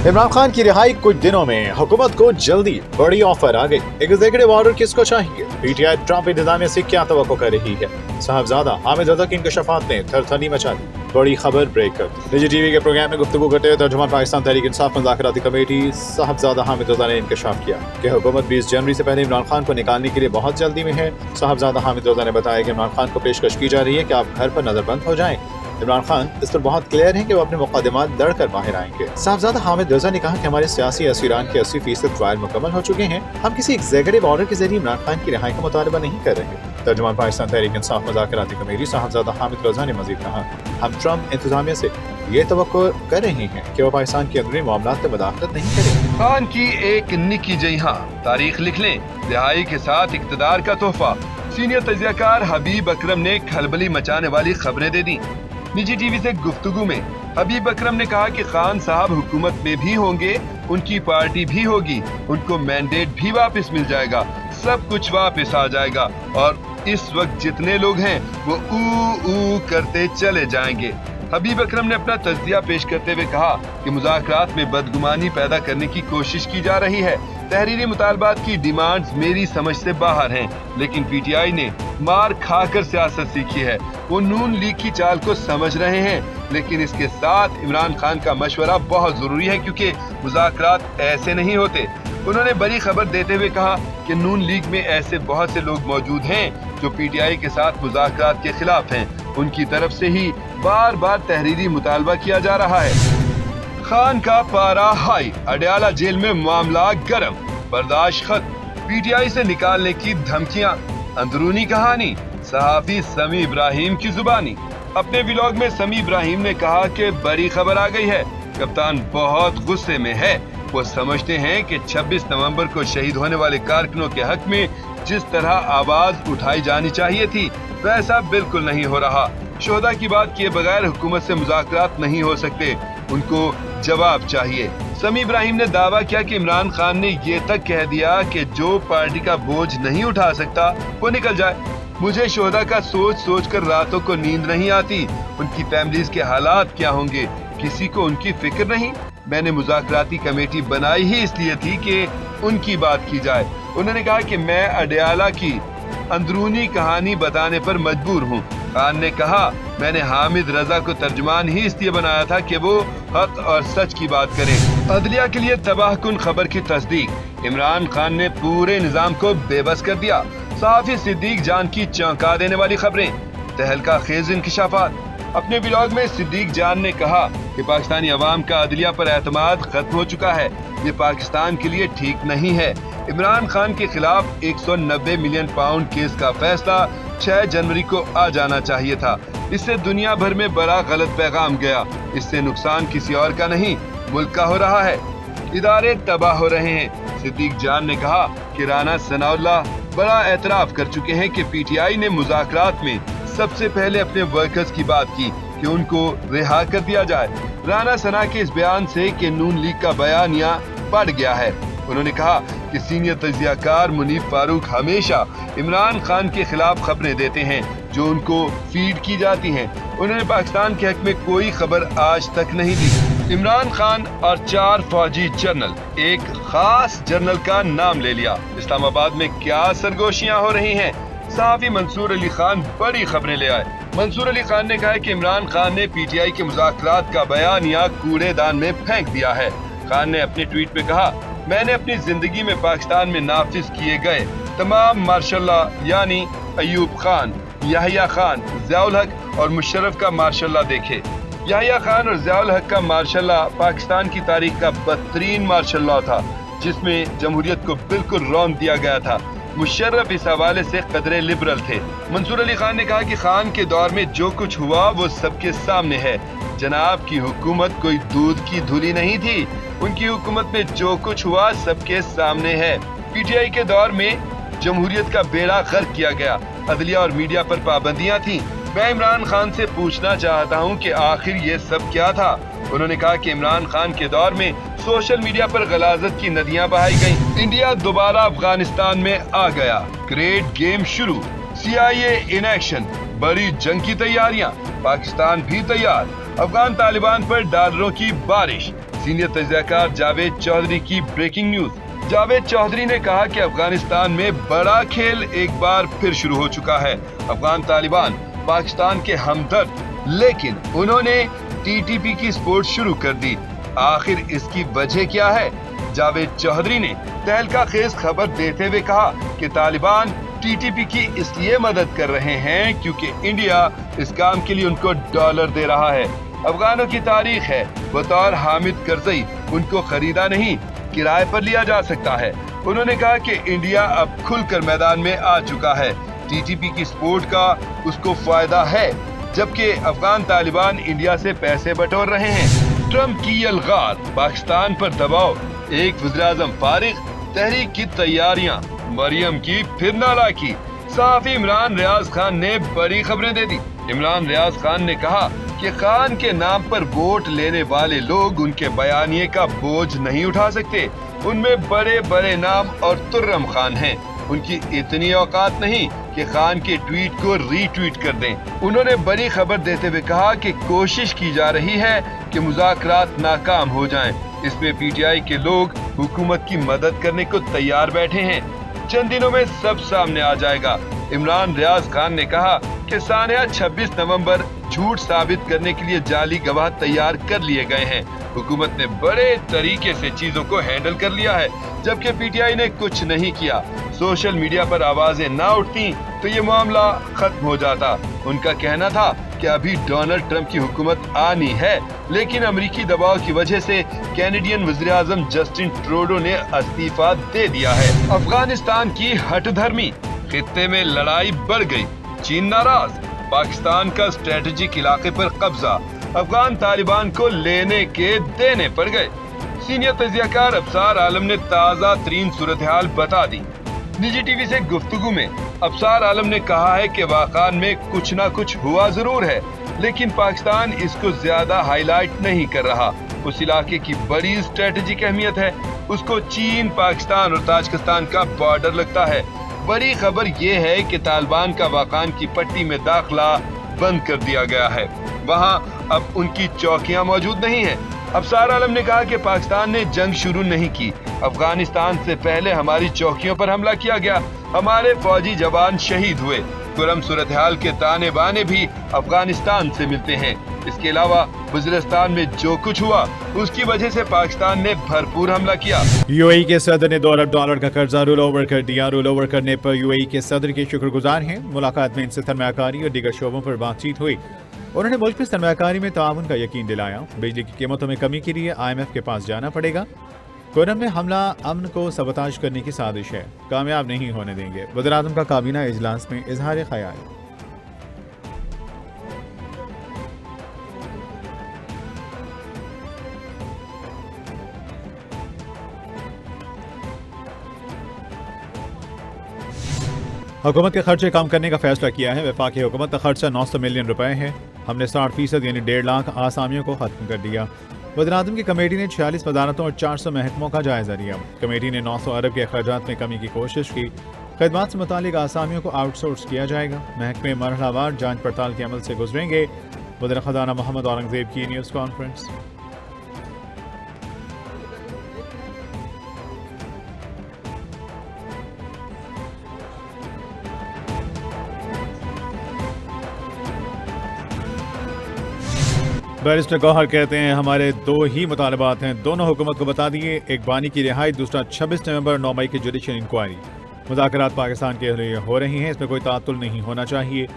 इमरान खान की रिहाई कुछ दिनों में हुकूमत को जल्दी बड़ी ऑफर आ गई। एग्जीक्यूटिव ऑर्डर किसको चाहिए? पीटीआई ट्रंप इंतजामिया से क्या तवक्को कर रही है? साहबजादा हामिद रजा की इंकशाफात ने थरथनी मचा दी। बड़ी खबर ब्रेक कर निजी टीवी के प्रोग्राम में गुफ्तगू करते हुए तर्जुमान पाकिस्तान तहरीक इंसाफ मुज़ाकराती कमेटी साहबजादा हामिद रजा ने इंकशाफ किया कि हुकूमत 20 जनवरी से पहले इमरान खान को निकालने के लिए बहुत जल्दी में है। साहबजादा हामिद रजा ने बताया कि इमरान खान को पेशकश की जा रही है कि आप घर पर नजरबंद हो जाएं। इमरान खान इस पर बहुत क्लियर है कि वो अपने मुकदमात लड़कर बाहर आएंगे। साहबजादा हामिद रजा ने कहा कि हमारे सियासी असीरान के 80% ट्रायल मुकम्मल हो चुके हैं। हम किसी एग्जीक्यूटिव ऑर्डर के जरिए इमरान खान की रिहाई का मुतालबा नहीं कर रहे। तर्जुमान पाकिस्तान तहरीक इंसाफ मुज़ाकराती कमेटी साहबजादा हामिद रजा ने मजीद कहा, हम ट्रंप इंतजामिया से ये तवक्को कर रहे हैं कि वो पाकिस्तान के अंदरूनी मामलात में मदाखलत नहीं करेंगे। खान की एक निकी जई हाँ तारीख लिख लें, रिहाई के साथ इक़्तिदार का तोहफा। सीनियर तजियाकार हबीब अकरम ने खलबली मचाने वाली खबरें दे दी। निजी टीवी से गुफ्तगू में हबीब अकरम ने कहा कि खान साहब हुकूमत में भी होंगे, उनकी पार्टी भी होगी, उनको मैंडेट भी वापस मिल जाएगा, सब कुछ वापस आ जाएगा और इस वक्त जितने लोग हैं वो ऊ करते चले जाएंगे। हबीब अकरम ने अपना तज्जिया पेश करते हुए कहा कि मुज़ाकरात में बदगुमानी पैदा करने की कोशिश की जा रही है। तहरीरी मुतालबात की डिमांड्स मेरी समझ से बाहर हैं, लेकिन पीटीआई ने मार खाकर सियासत सीखी है। वो नून लीग की चाल को समझ रहे हैं, लेकिन इसके साथ इमरान खान का मशवरा बहुत जरूरी है क्योंकि मुज़ाकरात ऐसे नहीं होते। उन्होंने बड़ी खबर देते हुए कहा कि नून लीग में ऐसे बहुत से लोग मौजूद हैं जो पीटीआई के साथ मुज़ाकरात के खिलाफ हैं। उनकी तरफ से ही बार बार तहरीरी मुतालबा किया जा रहा है। खान का पारा हाई, अडयाला जेल में मामला गर्म, बर्दाश्त खत्म, पीटीआई से निकालने की धमकियां, अंदरूनी कहानी, सहाफी समी इब्राहिम की जुबानी। अपने व्लॉग में समी इब्राहिम ने कहा कि बड़ी खबर आ गई है, कप्तान बहुत गुस्से में है। वो समझते हैं कि 26 नवंबर को शहीद होने वाले कारकुनों के हक में जिस तरह आवाज उठाई जानी चाहिए थी वैसा बिल्कुल नहीं हो रहा। शोहदा की बात किए बगैर हुकूमत से मुज़ाकरात नहीं हो सकते, उनको जवाब चाहिए। समी इब्राहिम ने दावा किया कि इमरान खान ने ये तक कह दिया कि जो पार्टी का बोझ नहीं उठा सकता वो निकल जाए। मुझे शोहदा का सोच सोच कर रातों को नींद नहीं आती। उनकी फैमिलीज के हालात क्या होंगे, किसी को उनकी फिक्र नहीं। मैंने मुज़ाकराती कमेटी बनाई ही इसलिए थी कि उनकी बात की जाए। उन्होंने कहा कि मैं अडयाला की अंदरूनी कहानी बताने पर मजबूर हूँ। खान ने कहा मैंने हामिद रजा को तर्जुमान ही इसलिए बनाया था कि वो हक और सच की बात करें। अदलिया के लिए तबाहकुन खबर की तस्दीक, इमरान खान ने पूरे निजाम को बेबस कर दिया। सहाफी सिद्दीक जान की चौंका देने वाली खबरें, तहलका खेज इंकशाफात। अपने व्लॉग में सिद्दीक जान ने कहा कि पाकिस्तानी अवाम का अदलिया पर एतमाद खत्म हो चुका है, ये पाकिस्तान के लिए ठीक नहीं है। इमरान खान के खिलाफ 190 मिलियन पाउंड केस का फैसला 6 जनवरी को आ जाना चाहिए था। इससे दुनिया भर में बड़ा गलत पैगाम गया। इससे नुकसान किसी और का नहीं, मुल्क का हो रहा है। इदारे तबाह हो रहे हैं। सिद्दीक जान ने कहा कि राना सनाउल्लाह बड़ा एतराफ कर चुके हैं कि पीटीआई ने मुज़ाकरात में सबसे पहले अपने वर्कर्स की बात की कि उनको रिहा कर दिया जाए। राना सना के इस बयान से कि नून लीग का बयानिया बढ़ गया है। उन्होंने कहा कि सीनियर तजियाकार मुनीफ फारूक हमेशा इमरान खान के खिलाफ खबरें देते हैं जो उनको फीड की जाती हैं। उन्होंने पाकिस्तान के हक में कोई खबर आज तक नहीं दी। इमरान खान और 4 फौजी जनरल, एक खास जनरल का नाम ले लिया। इस्लामाबाद में क्या सरगोशियां हो रही हैं? सहाफी मंसूर अली खान बड़ी खबरें ले आए। मंसूर अली खान ने कहा कि इमरान खान ने पीटीआई के मुज़ाकरात का बयानिया कूड़ेदान में फेंक दिया है। खान ने अपने ट्वीट में कहा मैंने अपनी जिंदगी में पाकिस्तान में नाफिज किए गए तमाम मार्शल लॉ यानी अयूब खान, याहिया खान, ज़ियाउल हक और मुशर्रफ का मार्शल लॉ देखे। याहिया खान और ज़ियाउल हक का मार्शल लॉ पाकिस्तान की तारीख का बदतरीन मार्शल लॉ था जिसमें जमहूरियत को बिल्कुल रौंद दिया गया था। मुशर्रफ इस हवाले से कदरे लिबरल थे। मंसूर अली खान ने कहा कि खान के दौर में जो कुछ हुआ वो सबके सामने है। जनाब की हुकूमत कोई दूध की धुली नहीं थी, उनकी हुकूमत में जो कुछ हुआ सबके सामने है। पीटीआई के दौर में जमहूरियत का बेड़ा गर्क किया गया, अदलिया और मीडिया पर पाबंदियां थी। मैं इमरान खान से पूछना चाहता हूं कि आखिर ये सब क्या था। उन्होंने कहा कि इमरान खान के दौर में सोशल मीडिया पर गलाजत की नदियां बहाई गईं। इंडिया दोबारा अफगानिस्तान में आ गया, ग्रेट गेम शुरू, CIA इन एक्शन, बड़ी जंग की तैयारियां, पाकिस्तान भी तैयार, अफगान तालिबान पर डॉलरों की बारिश, सीनियर तज्ज़ियाकार जावेद चौधरी की ब्रेकिंग न्यूज। जावेद चौधरी ने कहा कि अफगानिस्तान में बड़ा खेल एक बार फिर शुरू हो चुका है। अफगान तालिबान पाकिस्तान के हमदर्द, लेकिन उन्होंने टीटीपी की सपोर्ट शुरू कर दी। आखिर इसकी वजह क्या है? जावेद चौधरी ने तहलका खेज खबर देते हुए कहा कि तालिबान टीटीपी की इसलिए मदद कर रहे हैं क्योंकि इंडिया इस काम के लिए उनको डॉलर दे रहा है। अफगानों की तारीख है, बतौर हामिद करजई उनको खरीदा नहीं, किराए पर लिया जा सकता है। उन्होंने कहा कि इंडिया अब खुलकर मैदान में आ चुका है, टीटीपी की सपोर्ट का उसको फायदा है, जबकि अफगान तालिबान इंडिया से पैसे बटोर रहे हैं। ट्रम्प की अलगार, पाकिस्तान पर दबाव, एक वज़ीर-ए-आज़म फारिग, तहरीक की तैयारियां, मरियम की फिर नालायकी। सहाफी इमरान रियाज खान ने बड़ी खबरें दे दी। इमरान रियाज खान ने कहा कि खान के नाम पर वोट लेने वाले लोग उनके बयानिए का बोझ नहीं उठा सकते। उनमें बड़े बड़े नाम और तुर्रम खान हैं। उनकी इतनी औकात नहीं कि खान के ट्वीट को रीट्वीट कर दें। उन्होंने बड़ी खबर देते हुए कहा कि कोशिश की जा रही है कि मुज़ाकरात नाकाम हो जाएं। इसमें पीटीआई के लोग हुकूमत की मदद करने को तैयार बैठे हैं। चंद दिनों में सब सामने आ जाएगा। इमरान रियाज खान ने कहा कि सानिया 26 नवंबर झूठ साबित करने के लिए जाली गवाह तैयार कर लिए गए हैं। हुकूमत ने बड़े तरीके से चीजों को हैंडल कर लिया है, जबकि पीटीआई ने कुछ नहीं किया। सोशल मीडिया पर आवाजें ना उठती तो ये मामला खत्म हो जाता। उनका कहना था कि अभी डोनाल्ड ट्रंप की हुकूमत आनी है, लेकिन अमेरिकी दबाव की वजह से कैनेडियन वज़ीर-ए-आज़म जस्टिन ट्रूडो ने इस्तीफा दे दिया है। अफगानिस्तान की हठधर्मी, खित्ते में लड़ाई बढ़ गई, चीन नाराज, पाकिस्तान का स्ट्रेटेजिक इलाके पर कब्जा, अफगान तालिबान को लेने के देने पड़ गए। सीनियर तज्ज़ियाकार अफसार आलम ने ताज़ा तरीन सूरत हाल बता दी। निजी टीवी से गुफ्तगू में अफसार आलम ने कहा है कि वाक़ान में कुछ ना कुछ हुआ जरूर है, लेकिन पाकिस्तान इसको ज्यादा हाईलाइट नहीं कर रहा। उस इलाके की बड़ी स्ट्रेटेजिक अहमियत है, उसको चीन, पाकिस्तान और ताजिकिस्तान का बॉर्डर लगता है। बड़ी खबर ये है कि तालिबान का वाक़ान की पट्टी में दाखिला बंद कर दिया गया है, वहाँ अब उनकी चौकियां मौजूद नहीं है। अफसार आलम ने कहा कि पाकिस्तान ने जंग शुरू नहीं की, अफगानिस्तान से पहले हमारी चौकियों पर हमला किया गया, हमारे फौजी जवान शहीद हुए। गर्म सूरत हाल के ताने बाने भी अफगानिस्तान से मिलते हैं। इसके अलावा वज़ीरिस्तान में जो कुछ हुआ उसकी वजह से पाकिस्तान ने भरपूर हमला किया। यूएई के सदर ने $2 अरब का कर्जा रोल ओवर कर दिया। रोल ओवर करने पर यूएई के सदर के शुक्रगुजार हैं। मुलाकात में इनसे सरमायाकारी और दीगर शोबों पर बातचीत हुई। उन्होंने मुल्क में सरमायाकारी में ताउन का यकीन दिलाया। बिजली की कीमतों में कमी के लिए IMF के पास जाना पड़ेगा। कोरम में हमला अमन को सबताज करने की साजिश है, कामयाब नहीं होने देंगे। वज़ीर-ए-आज़म का काबीना इजलास में इजहार ख्याल। हुकूमत के खर्चे कम करने का फैसला किया है। वफाकी हुकूमत का खर्चा 900 मिलियन रुपए है। हमने 60% यानी 1.5 लाख आसामियों को खत्म कर दिया। वज़ीर-ए-आज़म की कमेटी ने 46 वजारतों और 400 महकमों का जायजा लिया। कमेटी ने 900 अरब के अखराजात में कमी की कोशिश की। खिदमत से मुतालिक आसामियों को आउटसोर्स किया जाएगा। महकमे मरहलावार जांच पड़ताल के अमल से गुजरेंगे। वज़ीर ख़ज़ाना मोहम्मद औरंगज़ेब की न्यूज़ कॉन्फ्रेंस। बैरिस्टर गौहर कहते हैं हमारे 2 ही मुतालबात हैं, दोनों हुकूमत को बता दिए। एक बानी की रिहाई, दूसरा 26 नवंबर 9 मई की जुडिशल इंक्वायरी। मुज़ाकरात पाकिस्तान के लिए हो रही हैं, इसमें कोई तातुल नहीं होना चाहिए।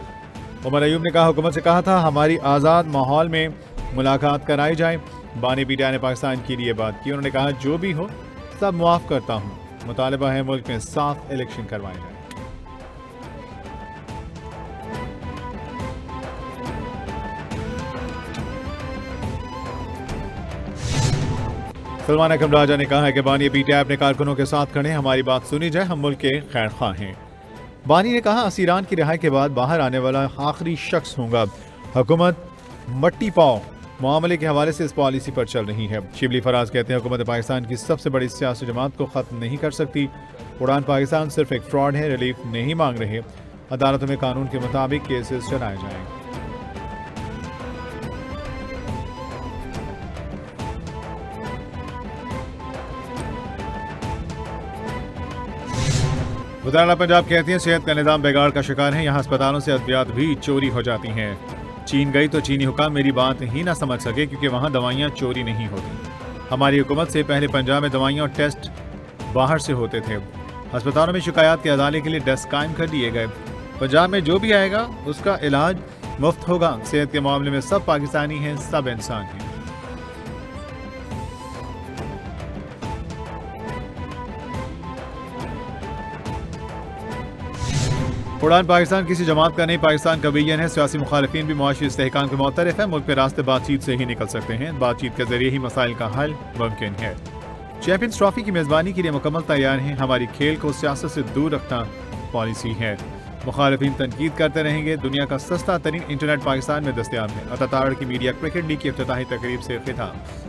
उमर अयूब ने कहा हुकूमत से कहा था हमारी आज़ाद माहौल में मुलाकात कराई जाए। बानी पीटीआई ने पाकिस्तान के लिए बात की। उन्होंने कहा जो भी हो सब मुआफ़ करता हूँ। मुतालबा है मुल्क में साफ इलेक्शन करवाए जाए। सलमान अकरम राजा ने कहा है कि बानी पीटीआई अपने कारकुनों के साथ खड़े, हमारी बात सुनी जाए, हम मुल्क के खैर ख्वाह हैं। बानी ने कहा असीरान की रिहाई के बाद बाहर आने वाला आखिरी शख्स होगा। हुकूमत मट्टी पाओ मामले के हवाले से इस पॉलिसी पर चल रही है। शिबली फराज कहते हैं हुकूमत पाकिस्तान की सबसे बड़ी सियासी जमात को ख़त्म नहीं कर सकती। उड़ान पाकिस्तान सिर्फ एक फ्रॉड है, रिलीफ नहीं मांग रहे। अदालतों में कानून के मुताबिक केसेस चलाए जाएंगे। वज़ीर-ए-आला पंजाब कहती हैं सेहत का निज़ाम बिगाड़ का शिकार है, यहाँ अस्पतालों से अद्वियात भी चोरी हो जाती हैं। चीन गई तो चीनी हुकाम मेरी बात ही ना समझ सके क्योंकि वहाँ दवाइयाँ चोरी नहीं होती। हमारी हुकूमत से पहले पंजाब में दवाइयाँ और टेस्ट बाहर से होते थे। अस्पतालों में शिकायत के अदाले के लिए डेस्क कायम कर दिए गए। पंजाब में जो भी आएगा उसका इलाज मुफ्त होगा। सेहत के मामले में सब पाकिस्तानी हैं, सब इंसान हैं। उड़ान पाकिस्तान किसी जमात का नहीं, पाकिस्तान का विजन है। सियासी मुखालिफिन भी मुआशी इस्तेहकाम के मुतरफ है। मुल्क के रास्ते बातचीत से ही निकल सकते हैं, बातचीत के जरिए ही मसाइल का हल मुमकिन है। चैंपियंस ट्रॉफी की मेज़बानी के लिए मुकम्मल तैयार हैं। हमारी खेल को सियासत से दूर रखना पॉलिसी है। मुखालिफिन तनकीद करते रहेंगे। दुनिया का सस्ता तरीन इंटरनेट पाकिस्तान में दस्तयाब है। अताताड़ की मीडिया क्रिकेट लीग की इफ्तिताही तकरीब से खिताब।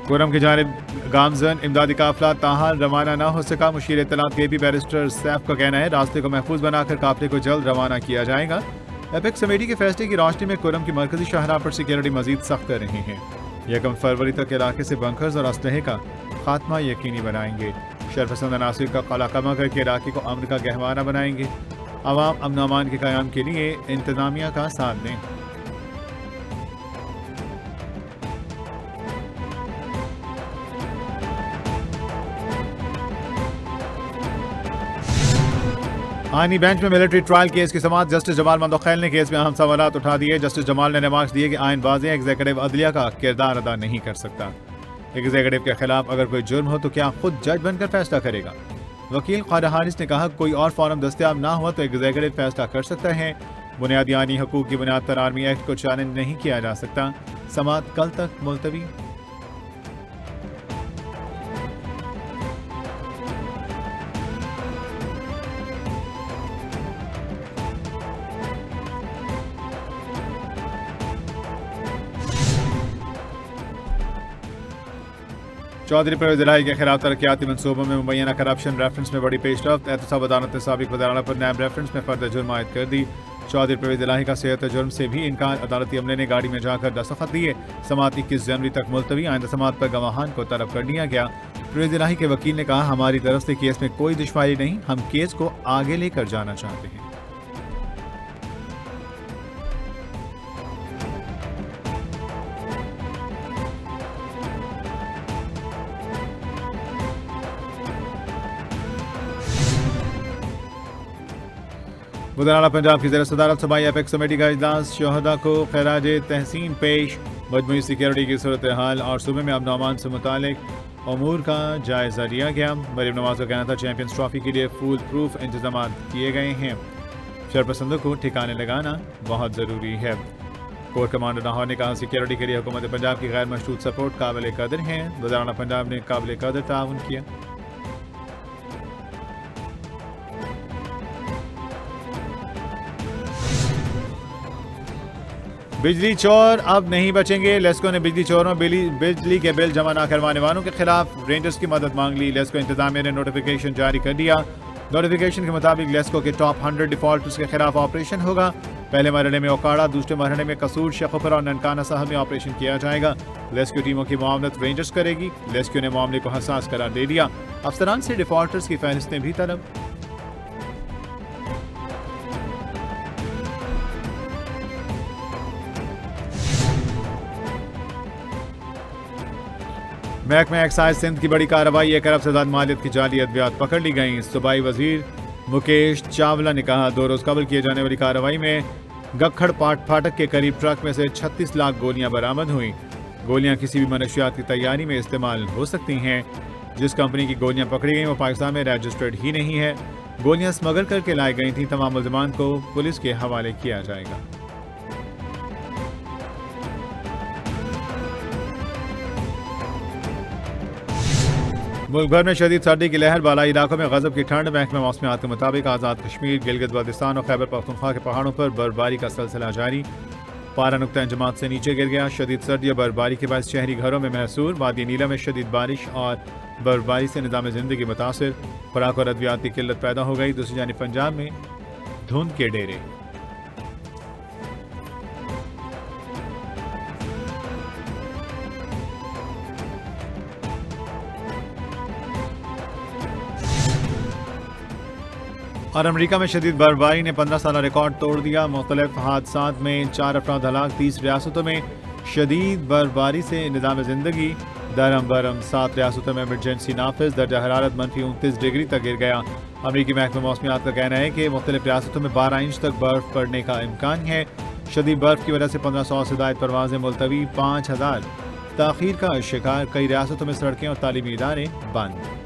कुरम की जानिब गामजन इमदादी काफिला ताहाल रवाना न हो सका। मुशीर इत्तलात केपी बैरिस्टर सैफ का कहना है रास्ते को महफूज बनाकर काफिले को जल्द रवाना किया जाएगा। एपेक्स कमेटी के फैसले की रोशनी में कुरम की मरकजी शाहराह पर सिक्योरिटी मजीद सख्त कर रहे हैं। 1 फरवरी तक इलाके से बंकर्स और असलहे का खात्मा यकीनी बनाएंगे। शरपसंद अनासिर का कलाकमा करके इलाके को अमन का गहवारा बनाएंगे। अवाम अमन अमान के क़याम के लिए इंतजामिया का साथ दें। आईनी बेंच में मिलिट्री ट्रायल केस की समाअत। जस्टिस जमाल मंदोखैल ने केस में अहम सवालात उठा दिए। जस्टिस जमाल ने रिमार्क्स दिए कि आइन बाज़ एग्जीक्यूटिव अदलिया का किरदार अदा नहीं कर सकता। एग्जीक्यूटिव के खिलाफ अगर कोई जुर्म हो तो क्या खुद जज बनकर फैसला करेगा। वकील ख्वाजा हारिस ने कहा कोई और फॉर्म दस्तयाब ना हुआ तो एग्जीक्यूटिव फैसला कर सकता है। बुनियादी आईनी हकूक की बुनियाद पर आर्मी एक्ट को चैलेंज नहीं किया जा सकता। समाअत कल तक मुलतवी। चौधरी परवेज इलाही के खिलाफ तरक्याती मनसूबों में मुबैना करप्शन रेफरेंस में बड़ी पेशरफ्त। एहतसाब अदालत ने साबिक वज़ीर-ए-आला पर नैब रेफरेंस में फर्द जुर्म आयद कर दी। चौधरी परवेज इलाही का सेहत जुर्म से भी इनकार। अदालती अमले ने गाड़ी में जाकर दस्तखत दिए। समाअत 21 जनवरी तक मुलतवी। आइंदा समाअत पर गवाहान को तलब कर लिया गया। परवेज इलाही के वकील ने कहा हमारी तरफ से केस में कोई दुश्वारी नहीं, हम केस को आगे लेकर जाना चाहते हैं। वज़ीर-ए-आला पंजाब की ज़ेर-ए-सदारत सूबाई एपेक्स कमेटी का इजलास। शहदा को खैराज तहसीन पेश। मजमूई सिक्योरिटी की सूरत हाल और सूबे में अमन अमान से मुतालिक अमूर का जायजा लिया गया। मरीम नवाज का कहना था चैंपियंस ट्रॉफी के लिए फूल प्रूफ इंतजाम किए गए हैं। शरपसंदों को ठिकाने लगाना बहुत ज़रूरी है। कोर कमांडर लाहौर ने कहा सिक्योरिटी के लिए हुकूमत पंजाब की गैर मशरूत सपोर्ट काबिल कदर है। वज़ीर-ए-आला पंजाब ने काबिल कदर ताउन किया। बिजली चोर अब नहीं बचेंगे। लेस्को ने बिजली चोरों बिजली के बिल जमा न करवाने वालों के खिलाफ रेंजर्स की मदद मांग ली। लेस्को इंतजामिया ने नोटिफिकेशन जारी कर दिया। नोटिफिकेशन के मुताबिक लेस्को के टॉप 100 डिफॉल्टर्स के खिलाफ ऑपरेशन होगा। पहले मरहले में ओकाड़ा, दूसरे मरहले में कसूर, शेखोपुर और ननकाना साहब में ऑपरेशन किया जाएगा। लेस्क्यू टीमों की मुआवनत रेंजर्स करेगी। लेस्क्यू ने मामले को हसास करार दे दिया। अफसरान से डिफॉल्टर्स की फहरिस्तें भी तलब। महकमा एक्साइज सिंध की बड़ी कार्रवाई। 1 अरब से ज्यादा मालियत की जाली अद्वियात पकड़ ली गई। सूबाई वजीर मुकेश चावला ने कहा 2 रोज कबल किए जाने वाली कार्रवाई में गखड़ फाटक के करीब ट्रक में से 36 लाख गोलियां बरामद हुई। गोलियां किसी भी मनशियात की तैयारी में इस्तेमाल हो सकती हैं। जिस कंपनी की गोलियां पकड़ी गई वो पाकिस्तान में रजिस्टर्ड ही नहीं है। गोलियां स्मगल करके लाई गई थी। तमाम मुल्ज़िमान को पुलिस के हवाले किया जाएगा। मुल्क भर में शदीद सर्दी की लहर। बालाई इलाकों में गजब की ठंड। महकमा मौसमियात के मुताबिक आज़ाद कश्मीर, गिलगित बल्तिस्तान और खैबर पख्तूनख्वा के पहाड़ों पर बर्फबारी का सिलसिला जारी। पारा नुक्ता जमात से नीचे गिर गया। शदीद सर्दी और बर्फबारी के बाद शहरी घरों में महसूर। वादी नीला में शदीद बारिश और बर्फबारी से निज़ाम ज़िंदगी मुतासिर। खुराक और अद्वियात की किल्लत पैदा हो गई। दूसरी जानिब पंजाब में धुंध के डेरे। اور امریکہ میں شدید برفباری نے 15 سالہ ریکارڈ توڑ دیا. مختلف حادثات میں 4 افراد ہلاک. 30 ریاستوں میں شدید برفباری سے نظام زندگی درہم برہم. 7 ریاستوں میں ایمرجنسی نافذ. درجہ حرارت -29 ڈگری تک گر گیا. امریکی محکمہ موسمیات کا کہنا ہے کہ مختلف ریاستوں میں 12 انچ تک برف پڑنے کا امکان ہے. شدید برف کی وجہ سے 1500 سے زائد پروازیں ملتوی. 5000 تاخیر کا شکار. کئی ریاستوں میں سڑکیں اور تعلیمی ادارے بند.